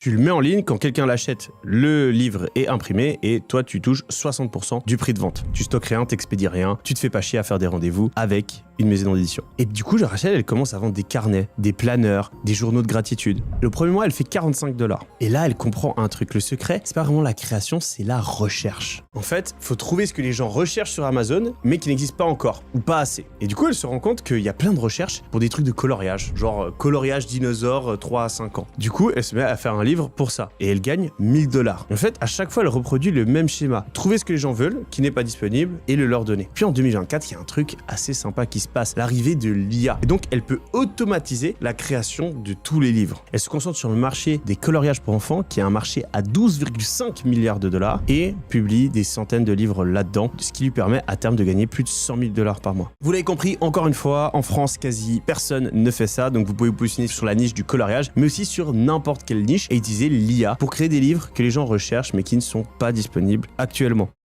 Tu le mets en ligne, quand quelqu'un l'achète, le livre est imprimé et toi tu touches 60% du prix de vente. Tu stockes rien, t'expédies rien, tu te fais pas chier à faire des rendez-vous avec une maison d'édition. Et du coup, Rachel, elle commence à vendre des carnets, des planeurs, des journaux de gratitude. Le premier mois, elle fait 45 $. Et là, elle comprend un truc. Le secret, c'est pas vraiment la création, c'est la recherche. En fait, faut trouver ce que les gens recherchent sur Amazon, mais qui n'existe pas encore, ou pas assez. Et du coup, elle se rend compte qu'il y a plein de recherches pour des trucs de coloriage, genre coloriage dinosaure 3 à 5 ans. Du coup, elle se met à faire un livre pour ça. Et elle gagne 1000 $. En fait, à chaque fois, elle reproduit le même schéma. Trouver ce que les gens veulent, qui n'est pas disponible, et le leur donner. Puis en 2024, il y a un truc assez sympa qui se passe, l'arrivée de l'IA. Et donc, elle peut automatiser la création de tous les livres. Elle se concentre sur le marché des coloriages pour enfants, qui est un marché à 12,5 milliards de $, et publie des centaines de livres là-dedans, ce qui lui permet à terme de gagner plus de 100 000 $ par mois. Vous l'avez compris, encore une fois, en France, quasi personne ne fait ça, donc vous pouvez vous positionner sur la niche du coloriage, mais aussi sur n'importe quelle niche et utiliser l'IA pour créer des livres que les gens recherchent mais qui ne sont pas disponibles actuellement.